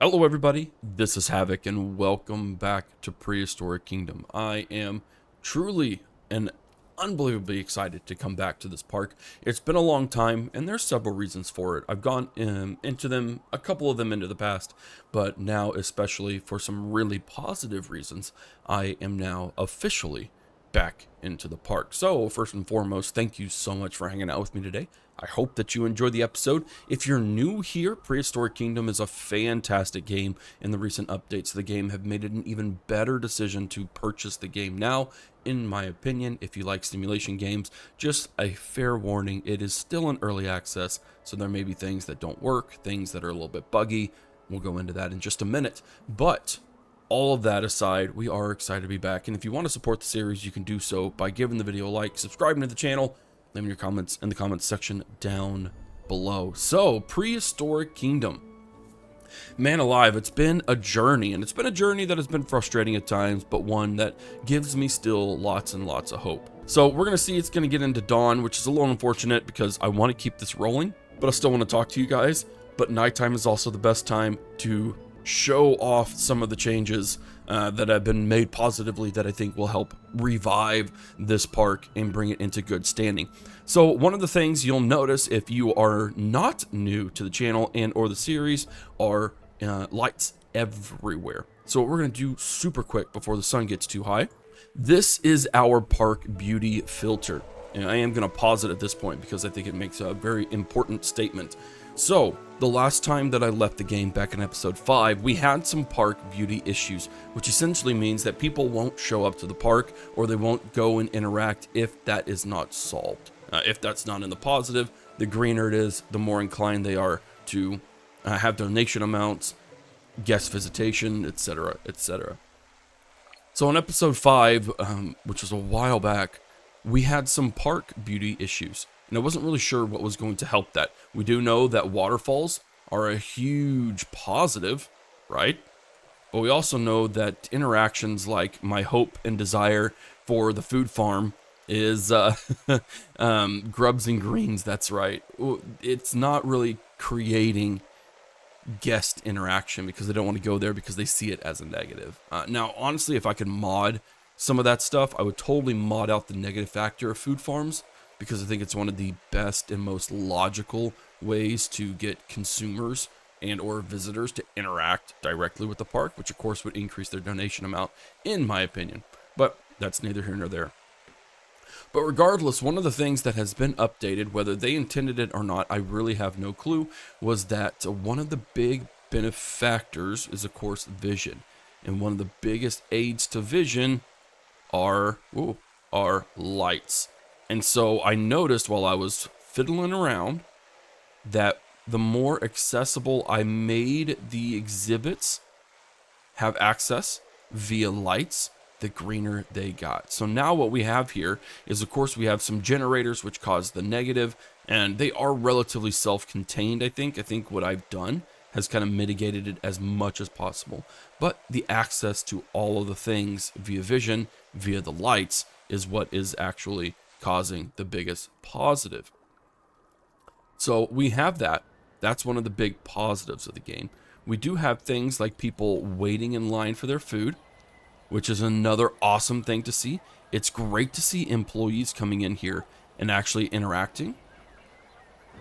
Hello everybody, this is Havoc and welcome back to Prehistoric Kingdom. I am truly and unbelievably excited to come back to this park. It's been a long time and there's several reasons for it. I've gone into them, a couple of them into the past, but now especially for some really positive reasons, I am now officially back into the park. So first and foremost, thank you so much for hanging out with me today. I hope that you enjoyed the episode. If you're new here, Prehistoric Kingdom is a fantastic game, and the recent updates to the game have made it an even better decision to purchase the game now. In my opinion, if you like simulation games, just a fair warning, it is still in early access, so there may be things that don't work, things that are a little bit buggy. We'll go into that in just a minute, but all of that aside, we are excited to be back, and if you want to support the series, you can do so by giving the video a like, subscribing to the channel, leaving your comments in the comments section down below. So, Prehistoric Kingdom. Man alive, it's been a journey, and it's been a journey that has been frustrating at times, but one that gives me still lots and lots of hope. So, we're going to see it's going to get into dawn, which is a little unfortunate because I want to keep this rolling, but I still want to talk to you guys. But nighttime is also the best time to show off some of the changes that have been made positively that I think will help revive this park and bring it into good standing. So one of the things you'll notice if you are not new to the channel and or the series are lights everywhere. So what we're going to do super quick before the sun gets too high. This is our park beauty filter. And I am going to pause it at this point because I think it makes a very important statement. So, the last time that I left the game back in episode 5, we had some park beauty issues, which essentially means that people won't show up to the park or they won't go and interact if that is not solved. If that's not in the positive, the greener it is, the more inclined they are to have donation amounts, guest visitation, etc., etc. So in episode 5, which was a while back, we had some park beauty issues. And I wasn't really sure what was going to help that. We do know that waterfalls are a huge positive, right? But we also know that interactions like my hope and desire for the food farm is grubs and greens, that's right. It's not really creating guest interaction because they don't want to go there because they see it as a negative. Now, honestly, if I could mod some of that stuff, I would totally mod out the negative factor of food farms, because I think it's one of the best and most logical ways to get consumers and or visitors to interact directly with the park, which of course would increase their donation amount, in my opinion. But that's neither here nor there. But regardless, one of the things that has been updated, whether they intended it or not, I really have no clue, was that one of the big benefactors is of course vision. And one of the biggest aids to vision are lights. And so I noticed while I was fiddling around that the more accessible I made the exhibits have access via lights, the greener they got. So now what we have here is, of course, we have some generators which cause the negative, and they are relatively self-contained, I think. I think what I've done has kind of mitigated it as much as possible. But the access to all of the things via vision, via the lights, is what is actually causing the biggest positive. So we have that. That's one of the big positives of the game. We do have things like people waiting in line for their food, which is another awesome thing to see. It's great to see employees coming in here and actually interacting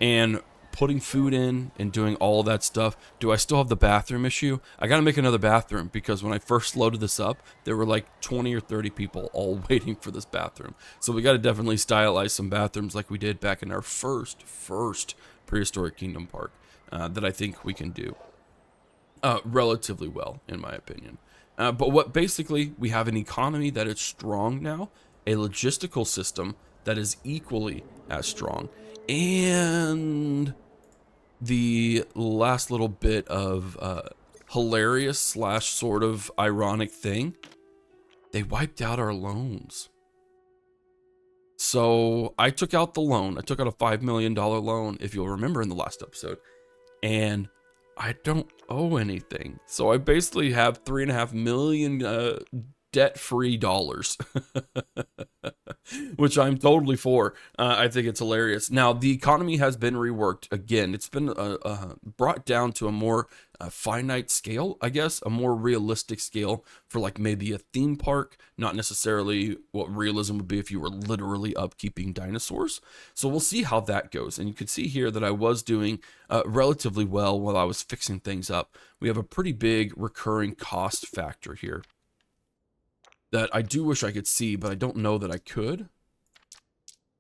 and putting food in and doing all of that stuff. Do I still have the bathroom issue? I gotta make another bathroom because when I first loaded this up, there were like 20 or 30 people all waiting for this bathroom. So we gotta definitely stylize some bathrooms like we did back in our first Prehistoric Kingdom park that I think we can do relatively well, in my opinion. But what basically, we have an economy that is strong now, a logistical system that is equally as strong, and the last little bit of hilarious / sort of ironic thing, they wiped out our loans. So I took out the loan. I took out a $5 million loan, if you'll remember in the last episode, and I don't owe anything. So I basically have $3.5 million debt-free dollars, which I'm totally for. I think it's hilarious. Now, the economy has been reworked again. It's been brought down to a more finite scale, I guess, a more realistic scale for like maybe a theme park, not necessarily what realism would be if you were literally upkeeping dinosaurs. So we'll see how that goes. And you can see here that I was doing relatively well while I was fixing things up. We have a pretty big recurring cost factor here that I do wish I could see, but I don't know that I could.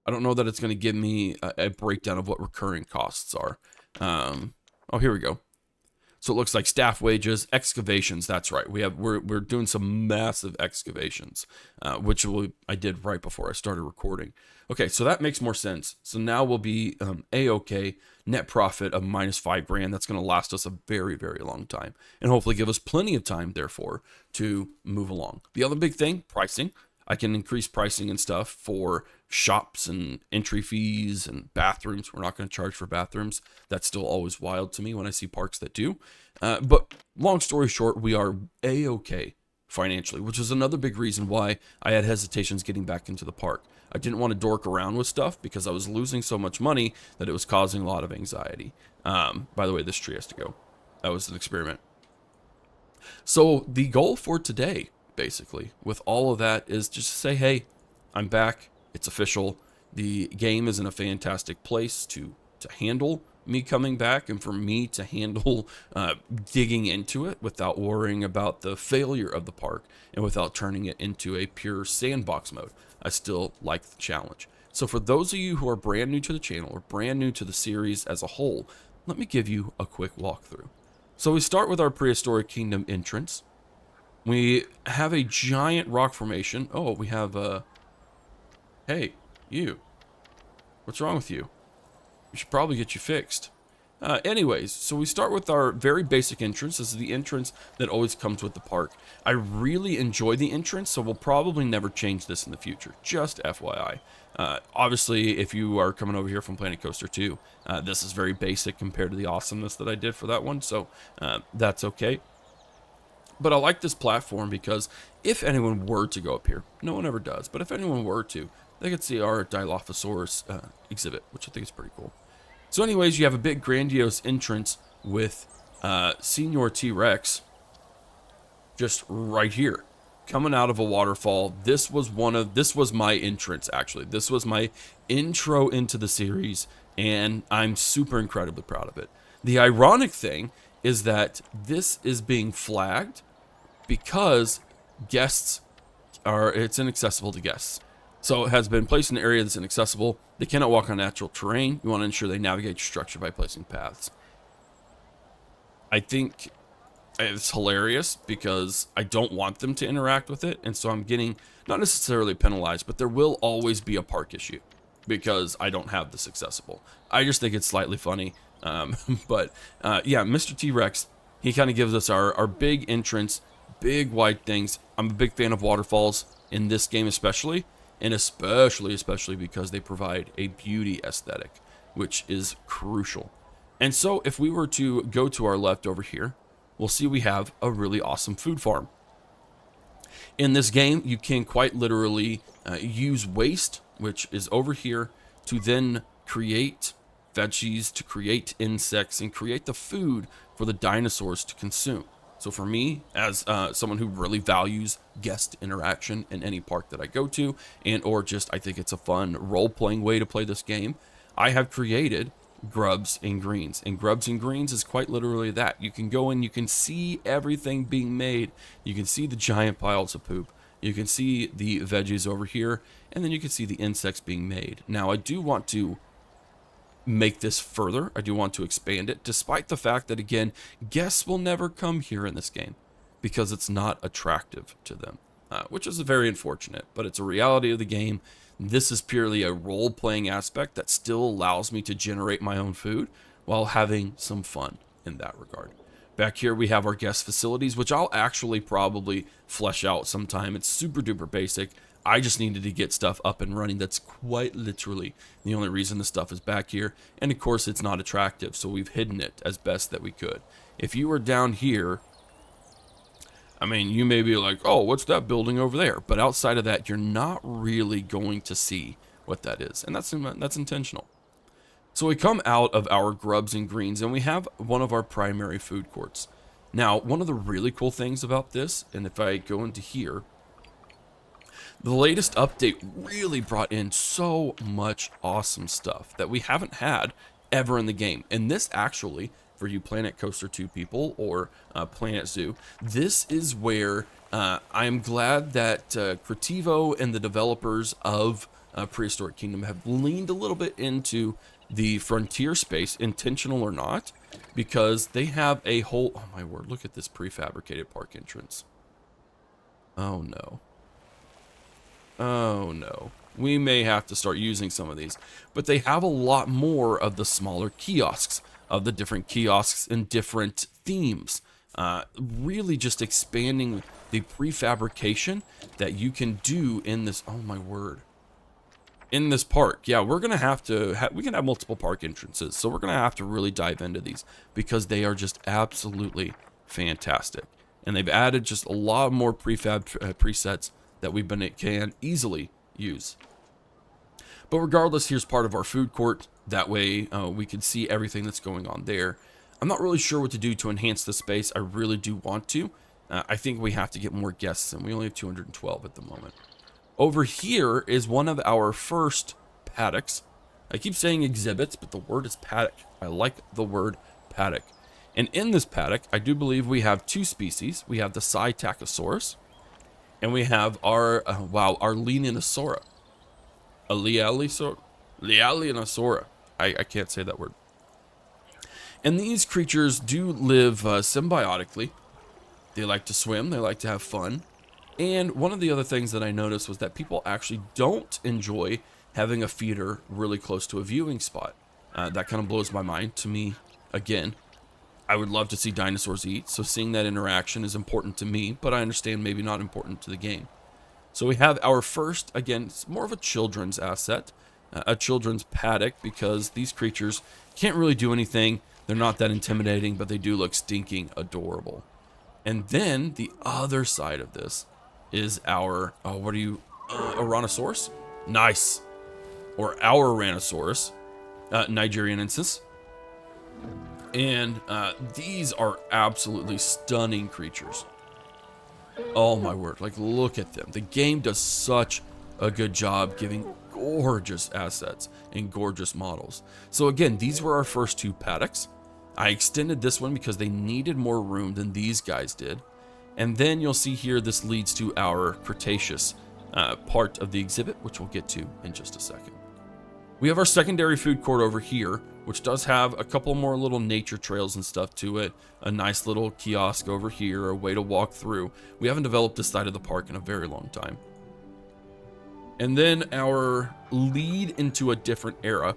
I don't know that it's going to give me a breakdown of what recurring costs are. Oh, here we go. So it looks like staff wages, excavations. That's right. We're doing some massive excavations, which I did right before I started recording. Okay, so that makes more sense. So now we'll be a-okay. Net profit of -5 grand. That's going to last us a very, very long time, and hopefully give us plenty of time, therefore, to move along. The other big thing, pricing. I can increase pricing and stuff for shops and entry fees and bathrooms. We're not going to charge for bathrooms. That's still always wild to me when I see parks that do. But long story short, we are a-okay financially, which is another big reason why I had hesitations getting back into the park. I didn't want to dork around with stuff because I was losing so much money that it was causing a lot of anxiety. By the way, this tree has to go. That was an experiment. So the goal for today, basically, with all of that is just to say, hey, I'm back. It's official. The game is in a fantastic place to handle me coming back and for me to handle digging into it without worrying about the failure of the park and without turning it into a pure sandbox mode. I still like the challenge. So for those of you who are brand new to the channel or brand new to the series as a whole, let me give you a quick walkthrough. So we start with our Prehistoric Kingdom entrance. We have a giant rock formation. Oh, we have hey, you. What's wrong with you? We should probably get you fixed. Anyways, so we start with our very basic entrance. This is the entrance that always comes with the park. I really enjoy the entrance, so we'll probably never change this in the future. Just FYI. Obviously, if you are coming over here from Planet Coaster 2, this is very basic compared to the awesomeness that I did for that one, so that's okay. But I like this platform because if anyone were to go up here, no one ever does, but if anyone were to, they could see our Dilophosaurus exhibit, which I think is pretty cool. So anyways, you have a big grandiose entrance with Senior T-Rex just right here, coming out of a waterfall. This was my entrance, actually. This was my intro into the series, and I'm super incredibly proud of it. The ironic thing is that this is being flagged because it's inaccessible to guests. So it has been placed in an area that's inaccessible. They cannot walk on natural terrain. You want to ensure they navigate your structure by placing paths. I think it's hilarious because I don't want them to interact with it. And so I'm getting not necessarily penalized, but there will always be a park issue because I don't have this accessible. I just think it's slightly funny. But yeah, Mr. T-Rex, he kind of gives us our big entrance, big wide things. I'm a big fan of waterfalls in this game especially. And especially because they provide a beauty aesthetic, which is crucial. And so if we were to go to our left over here, we'll see we have a really awesome food farm. In this game, you can quite literally use waste, which is over here, to then create veggies, to create insects, and create the food for the dinosaurs to consume. So for me, as someone who really values guest interaction in any park that I go to, and or just I think it's a fun role-playing way to play this game, I have created Grubs and Greens. And Grubs and Greens is quite literally that. You can go in, you can see everything being made. You can see the giant piles of poop. You can see the veggies over here, and then you can see the insects being made. Now, I do want to make this further. I do want to expand it, despite the fact that, again, guests will never come here in this game because it's not attractive to them, which is very unfortunate, but it's a reality of the game. This is purely a role-playing aspect that still allows me to generate my own food while having some fun in that regard. Back here we have our guest facilities, which I'll actually probably flesh out sometime. It's super duper basic. I just needed to get stuff up and running. That's quite literally the only reason the stuff is back here. And of course it's not attractive, so we've hidden it as best that we could. If you were down here, I mean, you may be like, oh, what's that building over there? But outside of that, you're not really going to see what that is. And that's intentional. So we come out of our grubs and greens and we have one of our primary food courts. Now, one of the really cool things about this, and if I go into here, the latest update really brought in so much awesome stuff that we haven't had ever in the game. And this actually, for you Planet Coaster 2 people or Planet Zoo, this is where I'm glad that Creativo and the developers of Prehistoric Kingdom have leaned a little bit into the frontier space, intentional or not, because they have a whole, oh my word, look at this prefabricated park entrance. Oh no. Oh no. We may have to start using some of these, but they have a lot more of the smaller kiosks, of the different kiosks and different themes. Really just expanding the prefabrication that you can do in this, oh my word, in this park. Yeah, we're gonna have to we can have multiple park entrances, so we're gonna have to really dive into these because they are just absolutely fantastic. And they've added just a lot more prefab presets that can easily use. But regardless, here's part of our food court. That way we can see everything that's going on there. I'm not really sure what to do to enhance the space. I really do want to. I think we have to get more guests, and we only have 212 at the moment. Over here is one of our first paddocks. I keep saying exhibits, but the word is paddock. I like the word paddock. And in this paddock, I do believe we have two species. We have the Ankylosaurus, and we have our, our Leanosaura. A Leanosaura. I can't say that word. And these creatures do live symbiotically. They like to swim. They like to have fun. And one of the other things that I noticed was that people actually don't enjoy having a feeder really close to a viewing spot. That kind of blows my mind to me. Again, I would love to see dinosaurs eat, so seeing that interaction is important to me, but I understand maybe not important to the game. So we have our first, again, it's more of a children's asset, a children's paddock, because these creatures can't really do anything. They're not that intimidating, but they do look stinking adorable. And then the other side of this is our, Ouranosaurus? Nice. Or our Ouranosaurus, Nigerianensis. And these are absolutely stunning creatures. Oh my word, like look at them. The game does such a good job giving gorgeous assets and gorgeous models. So again, these were our first two paddocks. I extended this one because they needed more room than these guys did. And then you'll see here, this leads to our Cretaceous part of the exhibit, which we'll get to in just a second. We have our secondary food court over here, which does have a couple more little nature trails and stuff to it. A nice little kiosk over here, a way to walk through. We haven't developed this side of the park in a very long time. And then our lead into a different era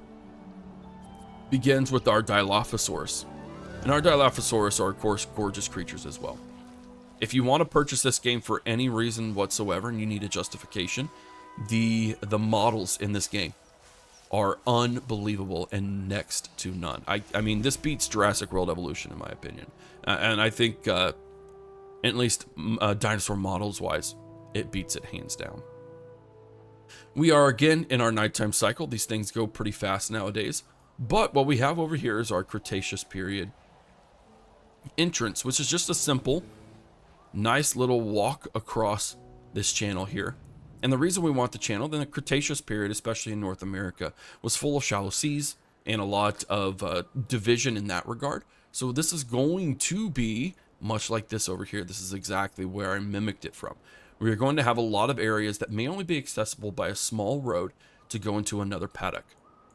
begins with our Dilophosaurus. And our Dilophosaurus are, of course, gorgeous creatures as well. If you want to purchase this game for any reason whatsoever and you need a justification, the models in this game are unbelievable and next to none. I mean, this beats Jurassic World Evolution in my opinion. And I think, at least dinosaur models wise, it beats it hands down. We are again in our nighttime cycle. These things go pretty fast nowadays. But what we have over here is our Cretaceous period entrance, which is just a simple, nice little walk across this channel here. And the reason we want the channel, then the Cretaceous period, especially in North America, was full of shallow seas and a lot of division in that regard. So this is going to be much like this over here. This is exactly where I mimicked it from. We are going to have a lot of areas that may only be accessible by a small road to go into another paddock.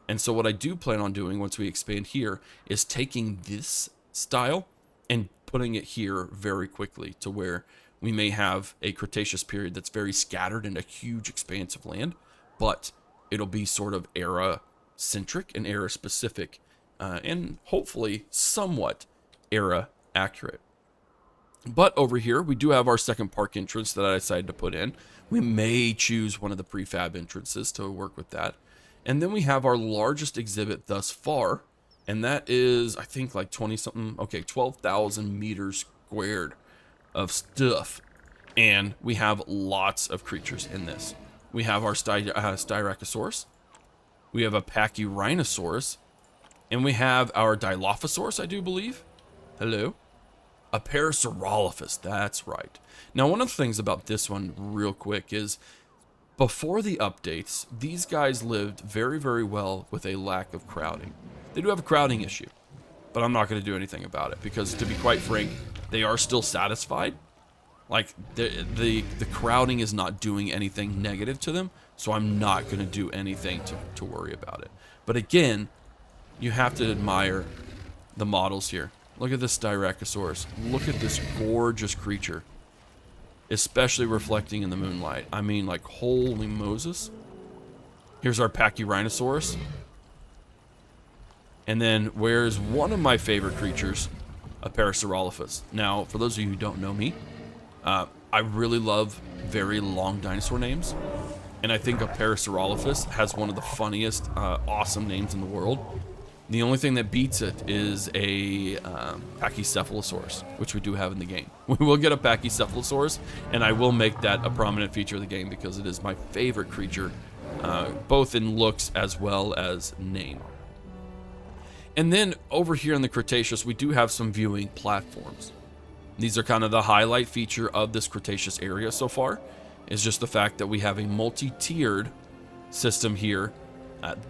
And so what I do plan on doing once we expand here is taking this style and putting it here very quickly to where we may have a Cretaceous period that's very scattered in a huge expanse of land, but it'll be sort of era-centric and era-specific, and hopefully somewhat era-accurate. But over here, we do have our second park entrance that I decided to put in. We may choose one of the prefab entrances to work with that. And then we have our largest exhibit thus far, and that is, I think, like 20-something, okay, 12,000 meters squared. of stuff. And we have lots of creatures in this. We have our Styracosaurus. We have a Pachyrhinosaurus. And we have our Dilophosaurus, I do believe. Hello. A Parasaurolophus, that's right. Now, one of the things about this one, real quick, is before the updates, these guys lived very, very well with a lack of crowding. They do have a crowding issue, but I'm not going to do anything about it because, to be quite frank, they are still satisfied. Like, the crowding is not doing anything negative to them, so I'm not going to do anything to worry about it. But again, you have to admire the models here. Look at this Styracosaurus. Look at this gorgeous creature. Especially reflecting in the moonlight. I mean, like, holy Moses. Here's our Pachyrhinosaurus. And then, where's one of my favorite creatures? A Parasaurolophus. Now, for those of you who don't know me, I really love very long dinosaur names. And I think a Parasaurolophus has one of the funniest, awesome names in the world. The only thing that beats it is a Pachycephalosaurus, which we do have in the game. We will get a Pachycephalosaurus, and I will make that a prominent feature of the game because it is my favorite creature, both in looks as well as name. And then over here in the Cretaceous, we do have some viewing platforms. These are kind of the highlight feature of this Cretaceous area so far, is just the fact that we have a multi-tiered system here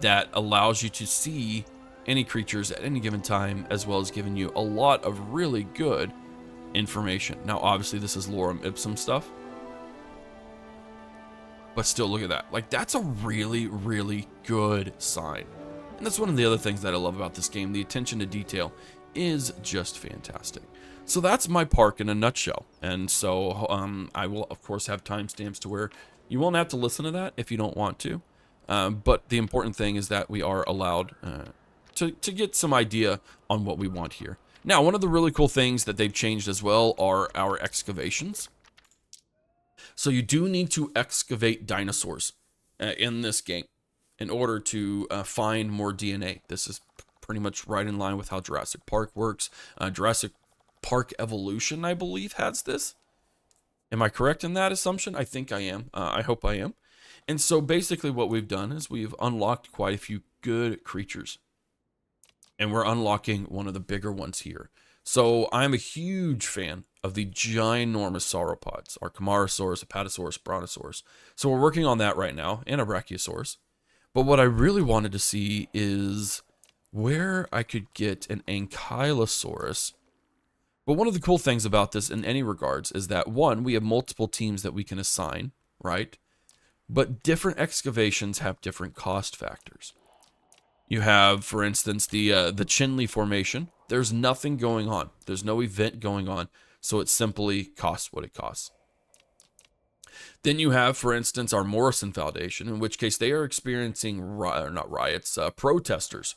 that allows you to see any creatures at any given time, as well as giving you a lot of really good information. Now, obviously, this is lorem ipsum stuff, but still, look at that. Like, that's a really, really good sign. And that's one of the other things that I love about this game. The attention to detail is just fantastic. So that's my park in a nutshell. And so I will, of course, have timestamps to where you won't have to listen to that if you don't want to. But the important thing is that we are allowed to get some idea on what we want here. Now, one of the really cool things that they've changed as well are our excavations. So you do need to excavate dinosaurs in this game in order to find more DNA. This is pretty much right in line with how Jurassic Park works. Jurassic Park Evolution, I believe, has this. Am I correct in that assumption? I think I am. I hope I am. And so basically what we've done is we've unlocked quite a few good creatures. And we're unlocking one of the bigger ones here. So I'm a huge fan of the ginormous sauropods, our Camarasaurus, Apatosaurus, Brontosaurus. So we're working on that right now, and a Brachiosaurus. But what I really wanted to see is where I could get an Ankylosaurus. But one of the cool things about this in any regards is that, one, we have multiple teams that we can assign, right? But different excavations have different cost factors. You have, for instance, the Chinle Formation. There's nothing going on. There's no event going on. So it simply costs what it costs. Then you have, for instance, our Morrison Foundation, in which case they are experiencing, protesters.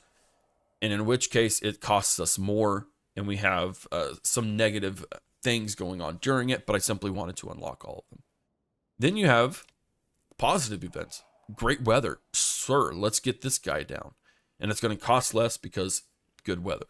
And in which case it costs us more, and we have some negative things going on during it, but I simply wanted to unlock all of them. Then you have positive events. Great weather. Sir, let's get this guy down. And it's going to cost less because good weather.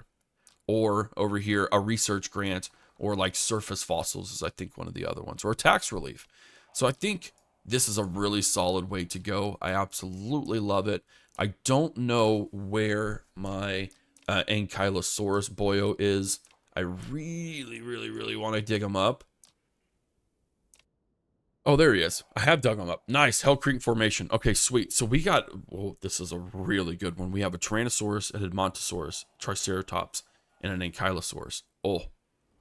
Or over here, a research grant, or like surface fossils is I think one of the other ones, or tax relief. So I think this is a really solid way to go. I absolutely love it. I don't know where my Ankylosaurus boyo is. I really, really, really want to dig him up. Oh, there he is. I have dug him up. Nice. Hell Creek Formation. Okay, sweet. So we got, oh, this is a really good one. We have a Tyrannosaurus, an Edmontosaurus, Triceratops, and an Ankylosaurus. Oh,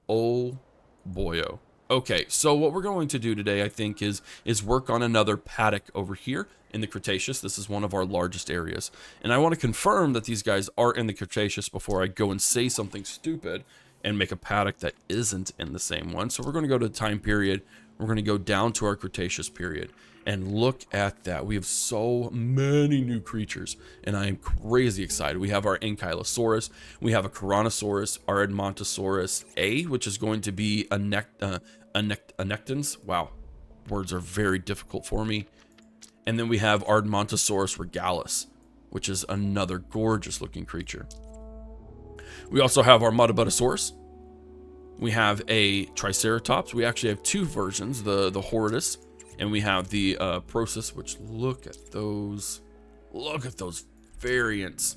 boyo. Okay, so what we're going to do today, I think, is work on another paddock over here in the Cretaceous. This is one of our largest areas. And I want to confirm that these guys are in the Cretaceous before I go and say something stupid and make a paddock that isn't in the same one. So we're going to go to the time period. We're going to go down to our Cretaceous period. And look at that. We have so many new creatures. And I am crazy excited. We have our Ankylosaurus. We have a Tyrannosaurus, our Edmontosaurus A, which is going to be a Nectans. Wow. Words are very difficult for me. And then we have our Edmontosaurus regalis, which is another gorgeous looking creature. We also have our Motobutosaurus. We have a Triceratops. We actually have two versions, the Horridus, and we have the Prosis, which look at those variants.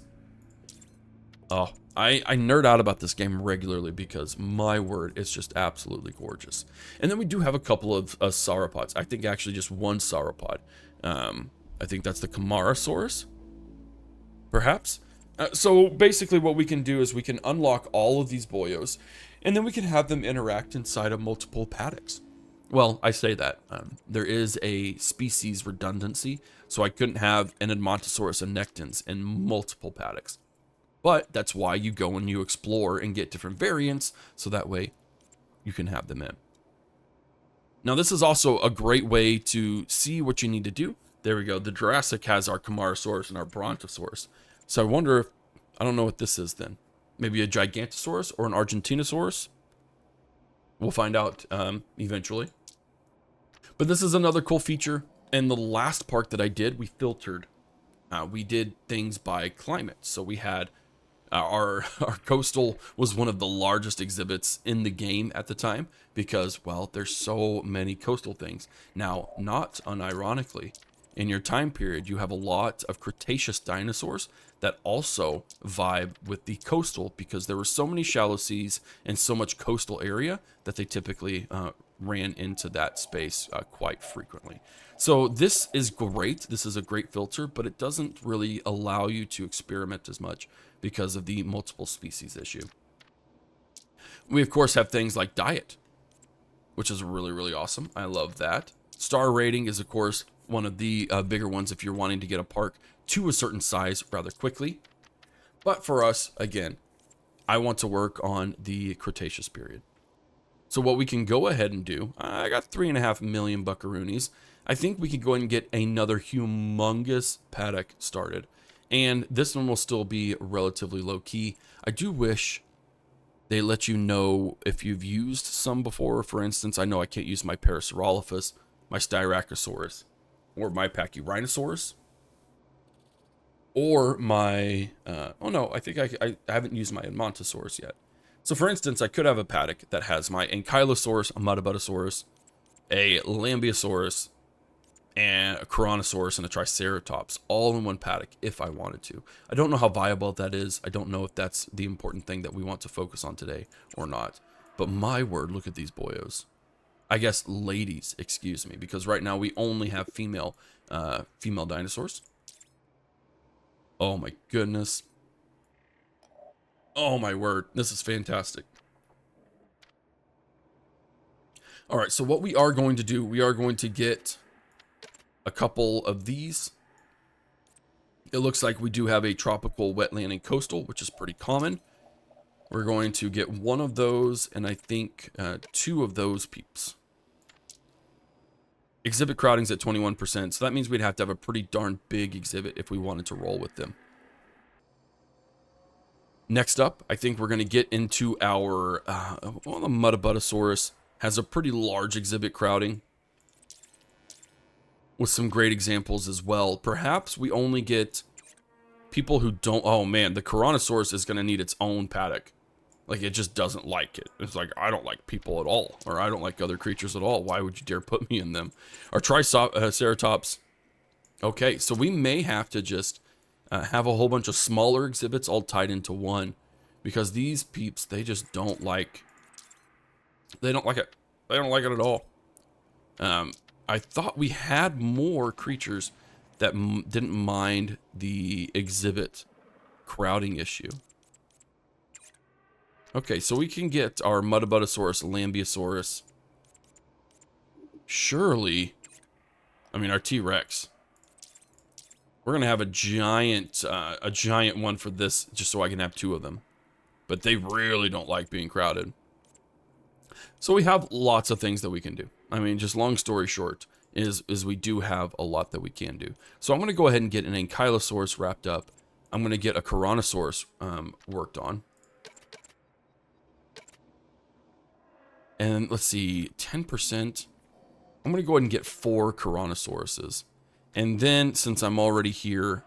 Oh, I nerd out about this game regularly because, my word, it's just absolutely gorgeous. And then we do have a couple of sauropods. I think actually just one sauropod. I think that's the Camarasaurus, perhaps. So basically what we can do is we can unlock all of these boyos, and then we can have them interact inside of multiple paddocks. Well, I say that. There is a species redundancy, so I couldn't have an Edmontosaurus and Nectins in multiple paddocks. But that's why you go and you explore and get different variants, so that way you can have them in. Now, this is also a great way to see what you need to do. There we go. The Jurassic has our Camarasaurus and our Brontosaurus. So I wonder if, I don't know what this is then. Maybe a Gigantosaurus or an Argentinosaurus? We'll find out eventually. But this is another cool feature. And the last park that I did, we filtered. We did things by climate. So we had our coastal was one of the largest exhibits in the game at the time because, well, there's so many coastal things. Now, not unironically, in your time period, you have a lot of Cretaceous dinosaurs that also vibe with the coastal because there were so many shallow seas and so much coastal area that they typically ran into that space quite frequently. So this is great. This is a great filter, but it doesn't really allow you to experiment as much because of the multiple species issue. We, of course, have things like diet, which is really, really awesome. I love that. Star rating is, of course, one of the bigger ones if you're wanting to get a park to a certain size rather quickly. But for us, again, I want to work on the Cretaceous period. So what we can go ahead and do, I got 3.5 million buckaroonies. I think we could go ahead and get another humongous paddock started. And this one will still be relatively low key. I do wish they let you know if you've used some before. For instance, I know I can't use my Parasaurolophus, my Styracosaurus, or my Pachyrhinosaurus, or my, oh no, I think I haven't used my Edmontosaurus yet. So for instance, I could have a paddock that has my Ankylosaurus, a Muttabuttasaurus, a Lambeosaurus, and a Coronosaurus and a Triceratops all in one paddock if I wanted to. I don't know how viable that is. I don't know if that's the important thing that we want to focus on today or not. But my word, look at these boyos. I guess ladies, excuse me, because right now we only have female dinosaurs. Oh my goodness. Oh my word, this is fantastic. All right, so what we are going to do, we are going to get a couple of these. It looks like we do have a tropical, wetland, and coastal, which is pretty common. We're going to get one of those, and I think 2 of those peeps. Exhibit crowding's at 21%, so that means we'd have to have a pretty darn big exhibit if we wanted to roll with them. Next up, I think we're going to get into our, well, the Muttabuttasaurus has a pretty large exhibit crowding with some great examples as well. Perhaps we only get people who don't, oh man, the Coronosaurus is going to need its own paddock. Like, it just doesn't like it. It's like, I don't like people at all, or I don't like other creatures at all. Why would you dare put me in them? Our Triceratops. Okay, so we may have to just have a whole bunch of smaller exhibits all tied into one, because these peeps, they just don't like, they don't like it. They don't like it at all. I thought we had more creatures that didn't mind the exhibit crowding issue. Okay, so we can get our Muttabuttasaurus, Lambeosaurus. Surely, I mean, our T-Rex. We're gonna have a giant one for this, just so I can have 2 of them. But they really don't like being crowded. So we have lots of things that we can do. I mean, just long story short, is we do have a lot that we can do. So I'm gonna go ahead and get an Ankylosaurus wrapped up. I'm gonna get a Coronosaurus worked on. And let's see, 10%. I'm going to go ahead and get 4 Coronosauruses. And then, since I'm already here,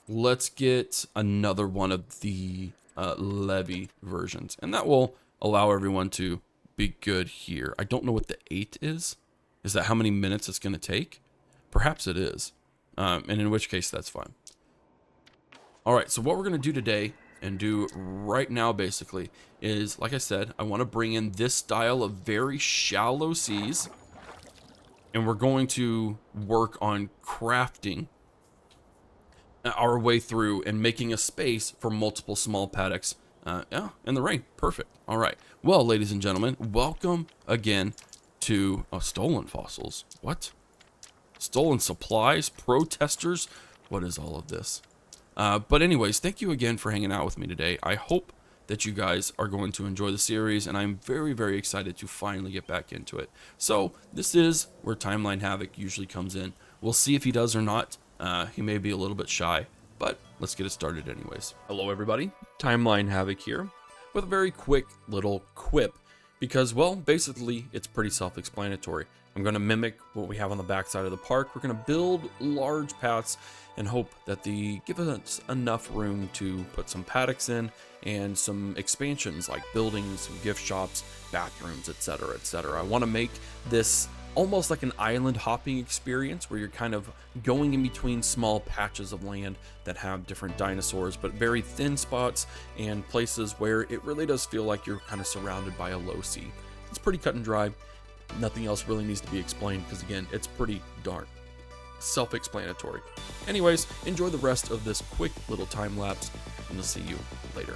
let's get another one of the Levy versions. And that will allow everyone to be good here. I don't know what the 8 is. Is that how many minutes it's going to take? Perhaps it is. And in which case, that's fine. All right, so what we're going to do today and do right now, basically, is, like I said, I want to bring in this style of very shallow seas. And we're going to work on crafting our way through and making a space for multiple small paddocks. Yeah, in the rain. Perfect. All right. Well, ladies and gentlemen, welcome again to stolen fossils. What? Stolen supplies? Protesters? What is all of this? But anyways, thank you again for hanging out with me today. I hope that you guys are going to enjoy the series, and I'm very, very excited to finally get back into it. So this is where Timeline Havoc usually comes in. We'll see if he does or not. He may be a little bit shy, but let's get it started anyways. Hello everybody, Timeline Havoc here with a very quick little quip because, well, basically it's pretty self-explanatory. I'm going to mimic what we have on the backside of the park. We're going to build large paths and hope that they give us enough room to put some paddocks in and some expansions like buildings, some gift shops, bathrooms, etc., etc. I want to make this almost like an island hopping experience where you're kind of going in between small patches of land that have different dinosaurs, but very thin spots and places where it really does feel like you're kind of surrounded by a low sea. It's pretty cut and dry. Nothing else really needs to be explained because, again, it's pretty darn self-explanatory. Anyways, enjoy the rest of this quick little time lapse, and we'll see you later.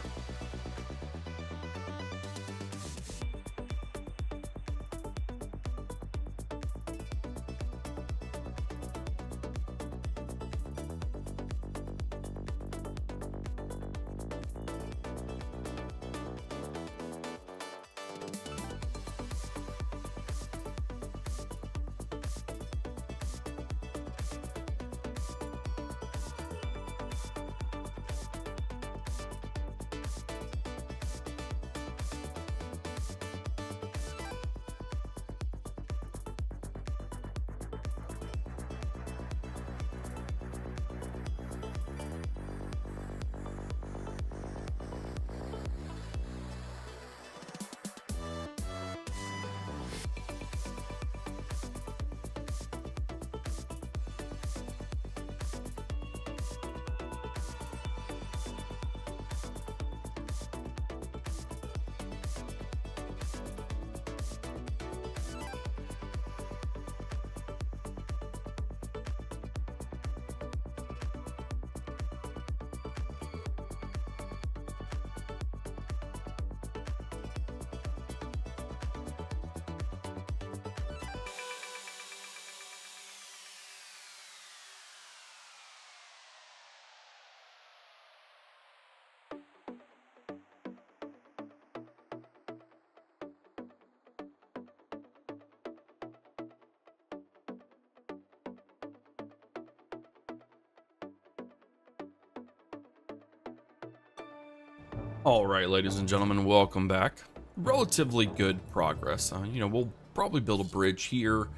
All right, ladies and gentlemen, welcome back. Relatively good progress. We'll probably build a bridge here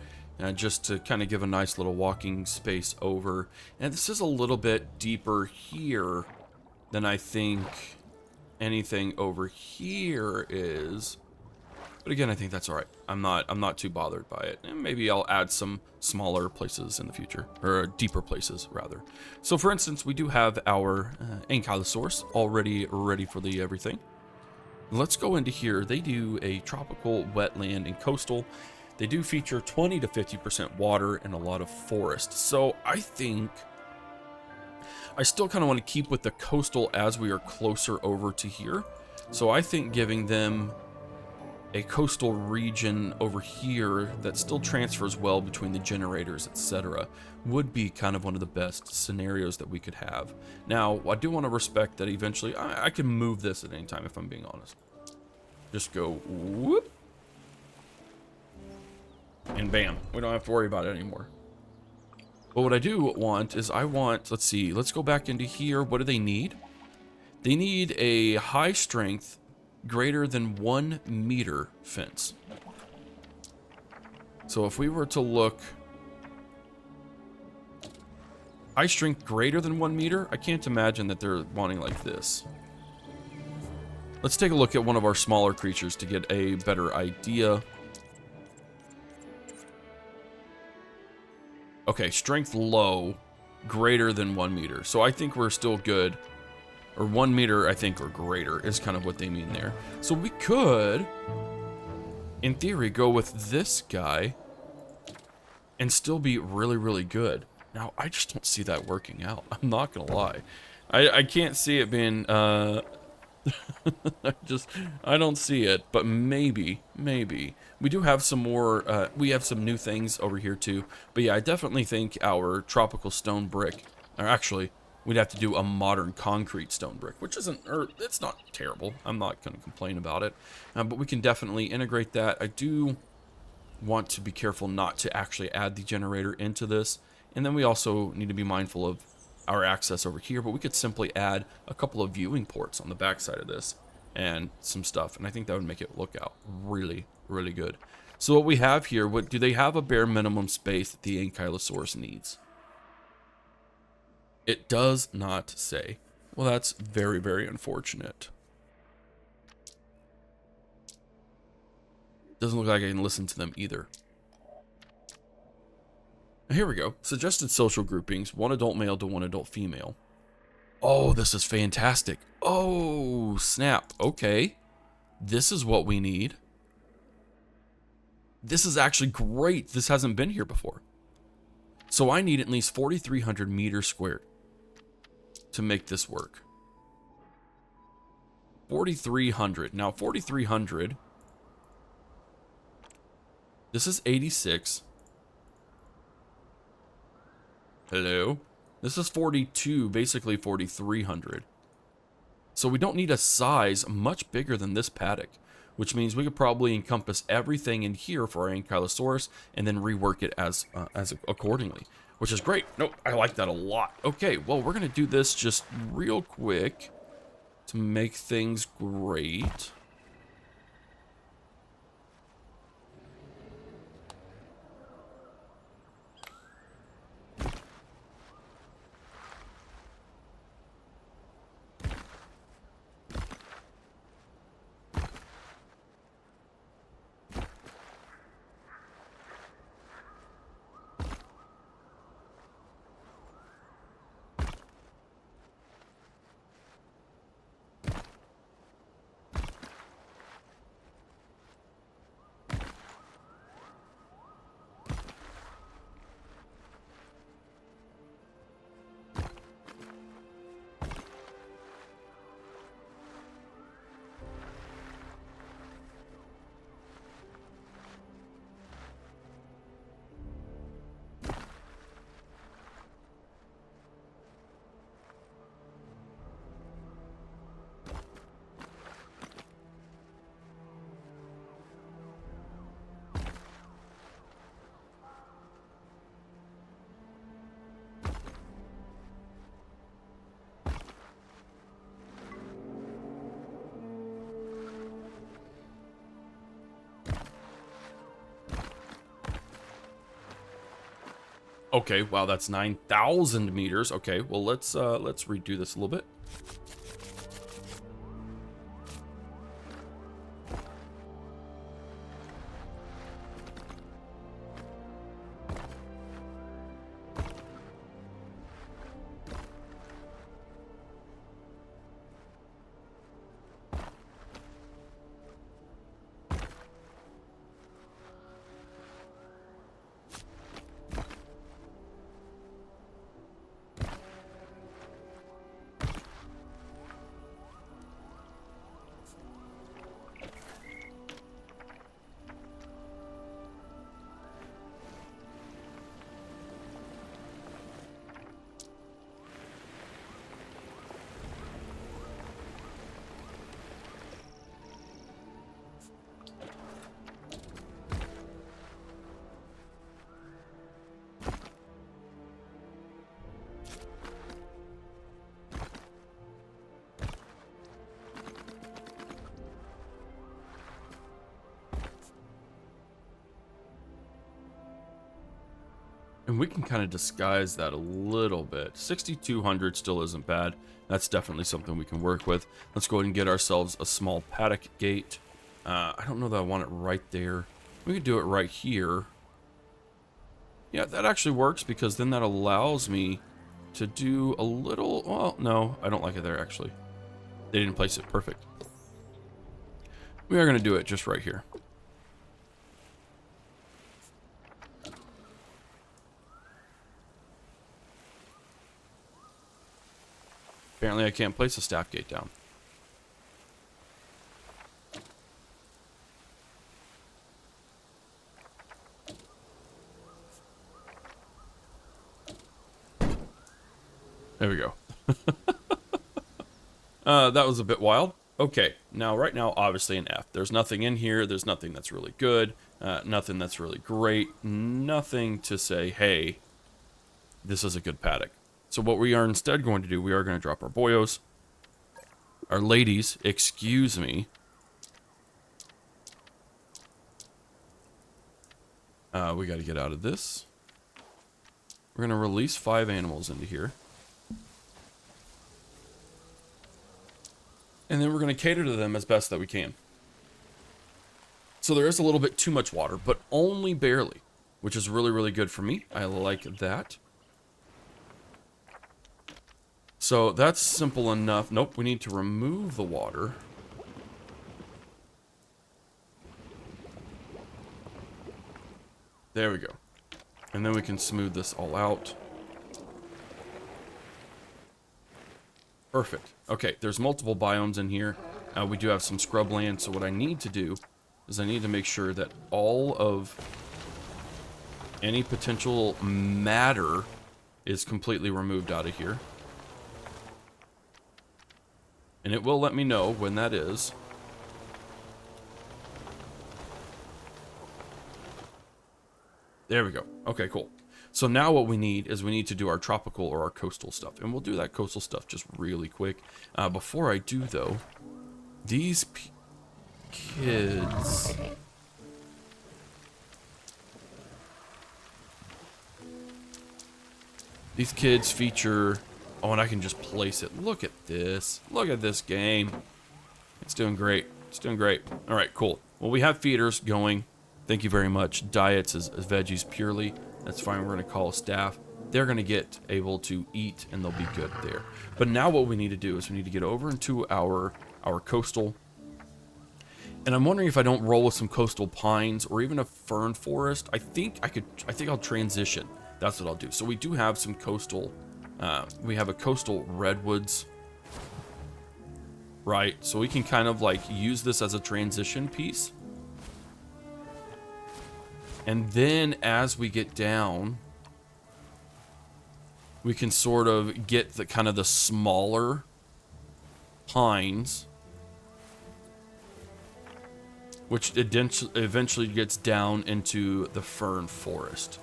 just to kind of give a nice little walking space over. And this is a little bit deeper here than I think anything over here is. But again, I think that's all right. I'm not too bothered by it. And maybe I'll add some smaller places in the future, or deeper places rather. So for instance, we do have our Ankylosaurus already ready for the everything. Let's go into here. They do a tropical, wetland, and coastal. They do feature 20 to 50% water and a lot of forest. So I think I still kind of want to keep with the coastal as we are closer over to here. So I think giving them a coastal region over here that still transfers well between the generators, etc., would be kind of one of the best scenarios that we could have. Now, I do want to respect that eventually I can move this at any time, if I'm being honest. Just go whoop, and bam, we don't have to worry about it anymore. But what I do want is let's see, let's go back into here. What do they need? They need a high strength greater than 1 meter fence. So if we were to look, high strength greater than 1 meter, I can't imagine that they're wanting like this. Let's take a look at one of our smaller creatures to get a better idea. Okay, strength low, greater than 1 meter. So I think we're still good. Or 1 meter, I think, or greater is kind of what they mean there. So we could, in theory, go with this guy and still be really, really good. Now, I just don't see that working out. I'm not gonna lie. I can't see it being, I don't see it, but maybe. We do have some more, we have some new things over here too. But yeah, I definitely think our tropical stone brick, or actually, we'd have to do a modern concrete stone brick, which isn't, or it's not terrible. I'm not going to complain about it. But we can definitely integrate that. I do want to be careful not to actually add the generator into this. And then we also need to be mindful of our access over here, but we could simply add a couple of viewing ports on the back side of this and some stuff, and I think that would make it look out really, really good. So what we have here, what do they have a bare minimum space that the Ankylosaurus needs? It does not say. Well, that's very, very unfortunate. Doesn't look like I can listen to them either. Here we go. Suggested social groupings. 1 adult male to 1 adult female. Oh, this is fantastic. Oh, snap. Okay. This is what we need. This is actually great. This hasn't been here before. So I need at least 4,300 meters squared to make this work. 4,300. Now, 4,300. This is 86. Hello? This is 42, basically 4,300. So we don't need a size much bigger than this paddock, which means we could probably encompass everything in here for our Ankylosaurus and then rework it as accordingly, which is great. No, I like that a lot. Okay, well, we're going to do this just real quick to make things great. Okay, wow, that's 9,000 meters. Okay, well, let's redo this a little bit. And we can kind of disguise that a little bit. 6,200 still isn't bad. That's definitely something we can work with. Let's go ahead and get ourselves a small paddock gate. I don't know that I want it right there. We could do it right here. Yeah, that actually works because then that allows me to do a little... Well, no, I don't like it there, actually. They didn't place it. Perfect. We are going to do it just right here. Apparently I can't place a staff gate down. There we go. That was a bit wild. Okay, now right now, obviously an F. There's nothing in here. There's nothing that's really good. Nothing that's really great. Nothing to say, hey, this is a good paddock. So what we are instead going to do, we are going to drop our boyos. Our ladies, excuse me. We got to get out of this. We're going to release 5 animals into here. And then we're going to cater to them as best that we can. So there is a little bit too much water, but only barely, which is really, really good for me. I like that. So that's simple enough. Nope, we need to remove the water. There we go. And then we can smooth this all out. Perfect. Okay, there's multiple biomes in here. We do have some scrubland, so what I need to do is I need to make sure that all of any potential matter is completely removed out of here. And it will let me know when that is. There we go. Okay, cool. So now what we need is we need to do our tropical or our coastal stuff. And we'll do that coastal stuff just really quick. Before I do, though, these kids... These kids feature... Oh, and I can just place it. Look at this. Look at this game. It's doing great. It's doing great. All right, cool. Well, we have feeders going. Thank you very much. Diets is veggies purely. That's fine. We're going to call a staff. They're going to get able to eat, and they'll be good there. But now what we need to do is we need to get over into our coastal. And I'm wondering if I don't roll with some coastal pines or even a fern forest. I think I'll transition. That's what I'll do. So we do have some coastal... we have a coastal redwoods, right? So we can kind of like use this as a transition piece. And then as we get down, we can sort of get the kind of the smaller pines, which eventually gets down into the fern forest.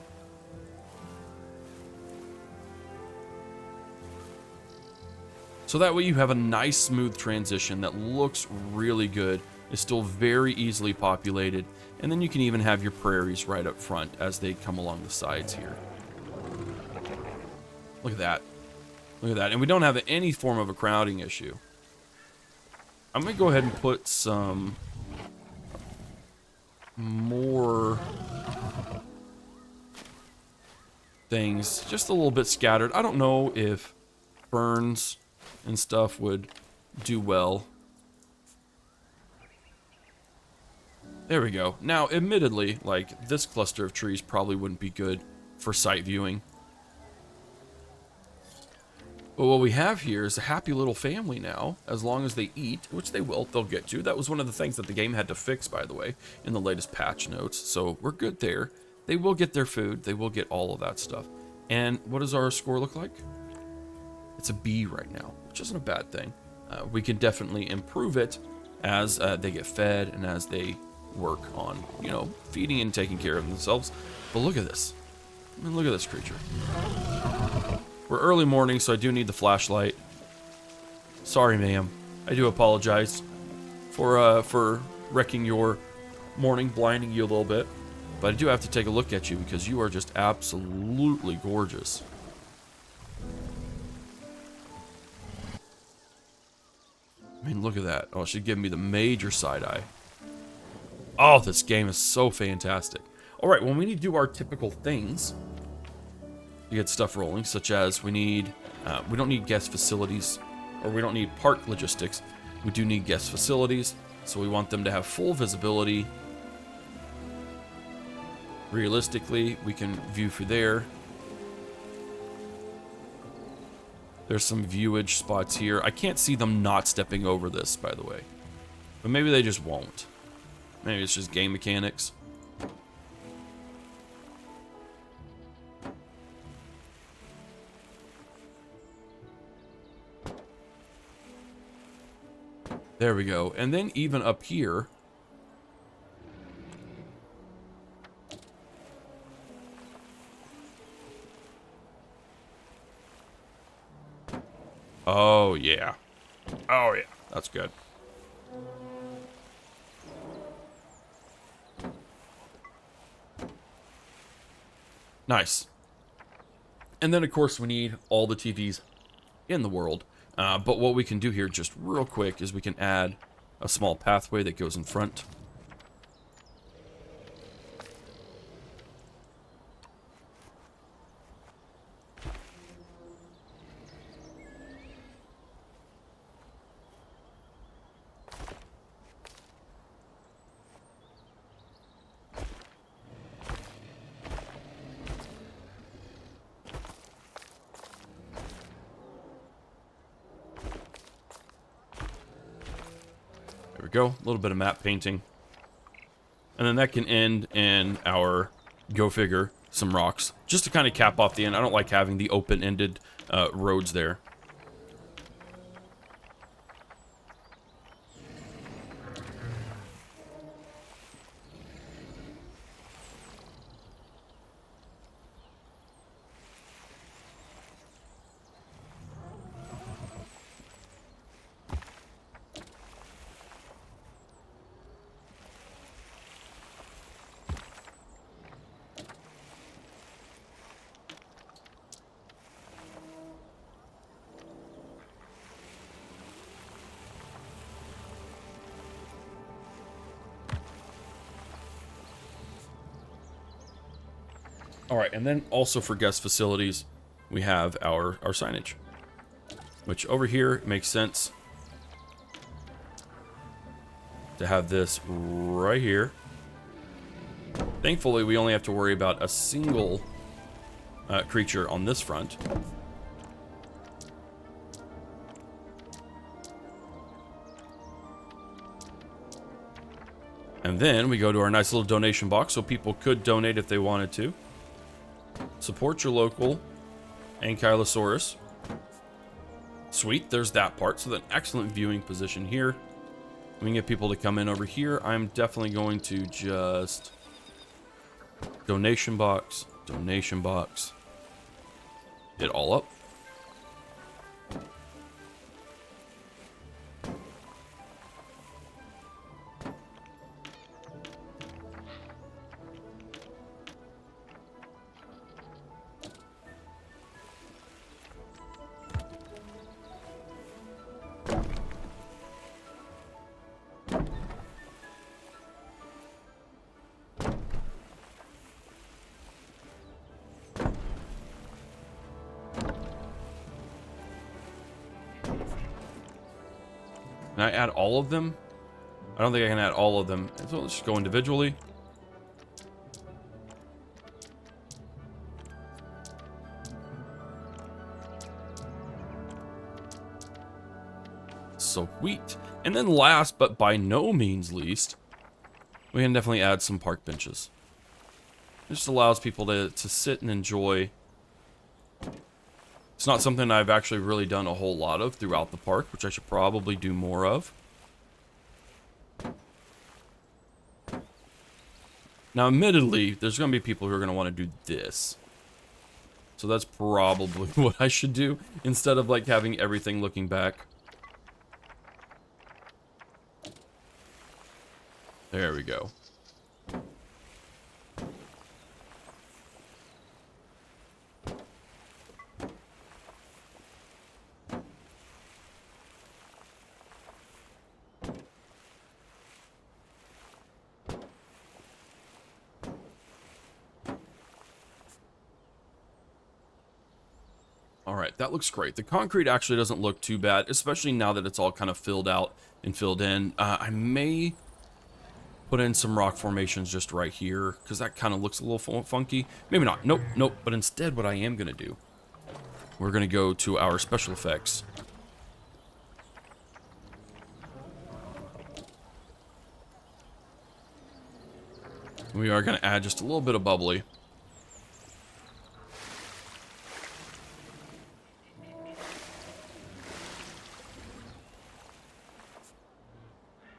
So that way you have a nice smooth transition that looks really good, is still very easily populated, and then you can even have your prairies right up front as they come along the sides here. Look at that. Look at that. And we don't have any form of a crowding issue. I'm going to go ahead and put some more things just a little bit scattered. I don't know if ferns and stuff would do well. There we go. Now, admittedly, like, this cluster of trees probably wouldn't be good for sight viewing. But what we have here is a happy little family now, as long as they eat, which they will, they'll get to. That was one of the things that the game had to fix, by the way, in the latest patch notes. So we're good there. They will get their food. They will get all of that stuff. And what does our score look like? It's a B right now, which isn't a bad thing. We can definitely improve it as they get fed and as they work on, you know, feeding and taking care of themselves. But look at this. I mean, look at this creature. We're early morning, so I do need the flashlight. Sorry, ma'am. I do apologize for wrecking your morning, blinding you a little bit. But I do have to take a look at you because you are just absolutely gorgeous. I mean, look at that. Oh, it should give me the major side eye. Oh, this game is so fantastic. All right, well, we need to do our typical things to get stuff rolling, such as we don't need guest facilities, or we don't need park logistics. We do need guest facilities, so we want them to have full visibility. Realistically, we can view through there. There's some viewage spots here. I can't see them not stepping over this, by the way. But maybe they just won't. Maybe it's just game mechanics. There we go. And then even up here, oh yeah. Oh yeah. That's good. Nice. And then of course we need all the TVs in the world. But what we can do here just real quick is we can add a small pathway that goes in front. There we go, a little bit of map painting. And then that can end in our, go figure, some rocks. Just to kind of cap off the end. I don't like having the open-ended roads there. Alright, and then also for guest facilities, we have our signage. Which over here makes sense to have this right here. Thankfully, we only have to worry about a single creature on this front. And then we go to our nice little donation box, so people could donate if they wanted to. Support your local Ankylosaurus. Sweet, there's that part. So, an excellent viewing position here. We can get people to come in over here. I'm definitely going to just donation box, it all up. Can I add all of them? I don't think I can add all of them. So let's just go individually. Sweet. And then last, but by no means least, we can definitely add some park benches. It just allows people to sit and enjoy. It's not something I've actually really done a whole lot of throughout the park, which I should probably do more of. Now, admittedly, there's going to be people who are going to want to do this. So that's probably what I should do, instead of like having everything looking back. There we go. right, that looks great. The concrete actually doesn't look too bad, especially now that it's all kind of filled out and filled in. I may put in some rock formations just right here, because that kind of looks a little funky. Maybe not. Nope, nope. But instead, what I am going to do, we're going to go to our special effects. We are going to add just a little bit of bubbly.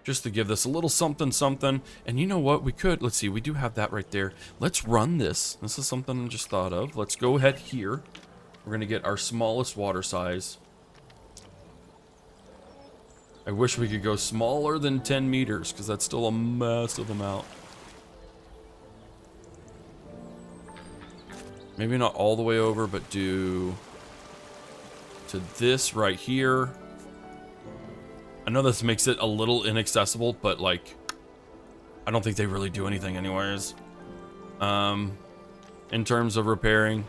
Just to give this a little something, something. And you know what? We could, let's see, we do have that right there. Let's run this. This is something I just thought of. Let's go ahead here. We're going to get our smallest water size. I wish we could go smaller than 10 meters, because that's still a massive amount. Maybe not all the way over, but do to this right here. I know this makes it a little inaccessible, but like, I don't think they really do anything anyways. In terms of repairing,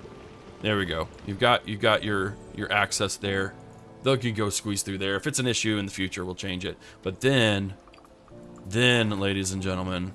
there we go. You've got your access there. They can go squeeze through there. If it's an issue in the future, we'll change it. But then, ladies and gentlemen,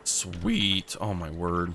sweet. Oh my word.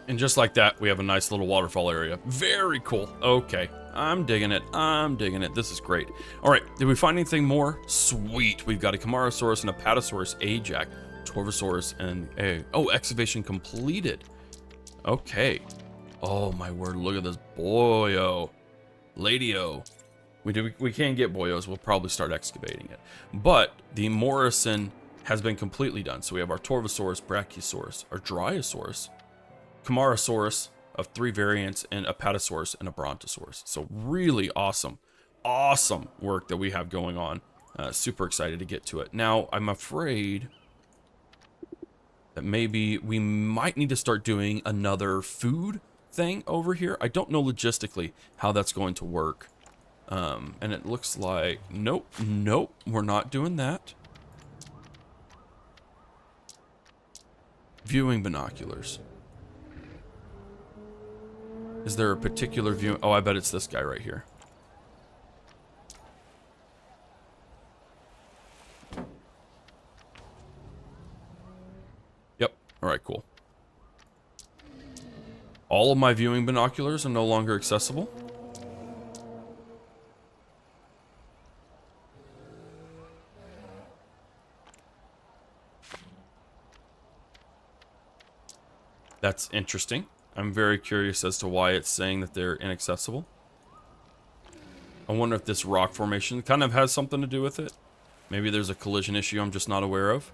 And just like that, we have a nice little waterfall area. Very cool. Okay. I'm digging it. I'm digging it. This is great. All right. Did we find anything more? Sweet. We've got a Camarasaurus and a Paddosaurus Ajax, Torvosaurus, and a... Oh, excavation completed. Okay. Oh, my word. Look at this boyo. Lady-o. We can't get boyos. We'll probably start excavating it. But the Morrison has been completely done. So we have our Torvosaurus, Brachiosaurus, our Dryosaurus, Camarasaurus of 3 variants, and a Paddosaurus and a Brontosaurus. So really awesome work that we have going on. Super excited to get to it. Now, I'm afraid that maybe we might need to start doing another food thing over here. I don't know logistically how that's going to work. And it looks like, nope, we're not doing that. Viewing binoculars. Is there a particular view? Oh, I bet it's this guy right here. Yep. All right, cool. All of my viewing binoculars are no longer accessible. That's interesting. I'm very curious as to why it's saying that they're inaccessible. I wonder if this rock formation kind of has something to do with it. Maybe there's a collision issue I'm just not aware of.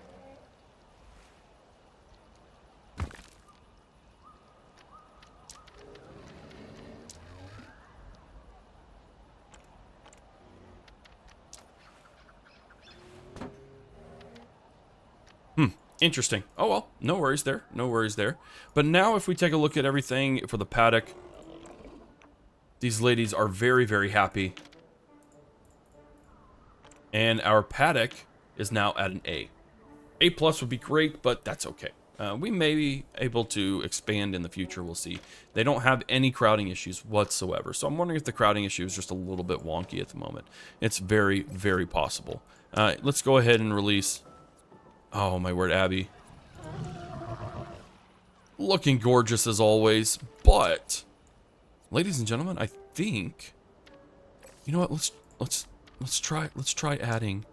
Interesting. Oh, well, no worries there. No worries there. But now if we take a look at everything for the paddock, these ladies are very, very happy. And our paddock is now at an A. A plus would be great, but that's okay. We may be able to expand in the future, we'll see. They don't have any crowding issues whatsoever, so I'm wondering if the crowding issue is just a little bit wonky at the moment. It's very, very possible. Let's go ahead and release... Oh, my word, Abby. Looking gorgeous as always, but... Ladies and gentlemen, I think... You know what, let's try adding...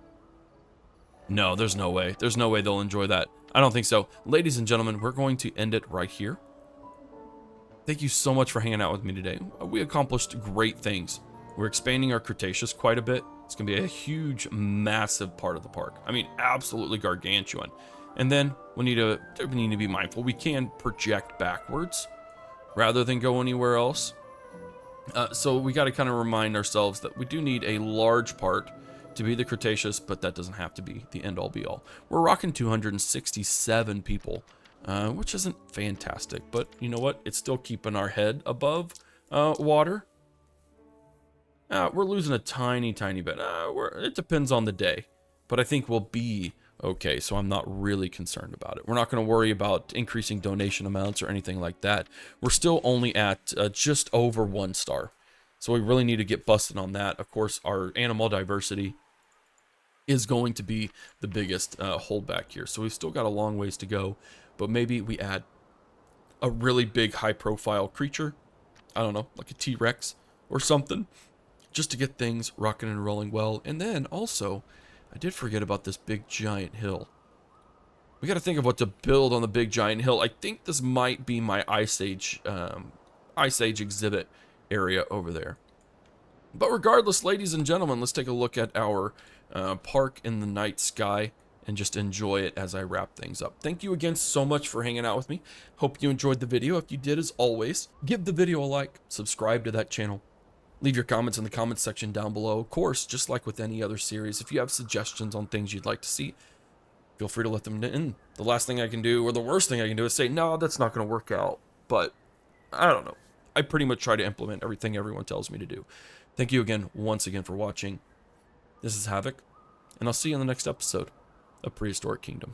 No, there's no way. There's no way they'll enjoy that. I don't think so. Ladies and gentlemen, we're going to end it right here. Thank you so much for hanging out with me today. We accomplished great things. We're expanding our Cretaceous quite a bit. It's going to be a huge, massive part of the park. I mean, absolutely gargantuan. And then we need to be mindful. We can project backwards rather than go anywhere else. So we got to kind of remind ourselves that we do need a large part to be the Cretaceous, but that doesn't have to be the end-all be-all. We're rocking 267 people, which isn't fantastic, but you know what? It's still keeping our head above water. We're losing a tiny, tiny bit. It depends on the day, but I think we'll be okay, so I'm not really concerned about it. We're not going to worry about increasing donation amounts or anything like that. We're still only at just over 1 star, so we really need to get busted on that. Of course, our animal diversity is going to be the biggest holdback here. So we've still got a long ways to go, but maybe we add a really big high-profile creature. I don't know, like a T-Rex or something, just to get things rocking and rolling well. And then also, I did forget about this big giant hill. We got to think of what to build on the big giant hill. I think this might be my Ice Age exhibit area over there. But regardless, ladies and gentlemen, let's take a look at our park in the night sky and just enjoy it as I wrap things up. Thank you again so much for hanging out with me. Hope you enjoyed the video. If you did, as always, give the video a like, subscribe to that channel, leave your comments in the comments section down below. Of course, just like with any other series, if you have suggestions on things you'd like to see, feel free to let them in. The last thing I can do, or the worst thing I can do, is say, no, that's not going to work out. But I don't know. I pretty much try to implement everything everyone tells me to do. Thank you again, once again, for watching. This is Havoc, and I'll see you in the next episode of Prehistoric Kingdom.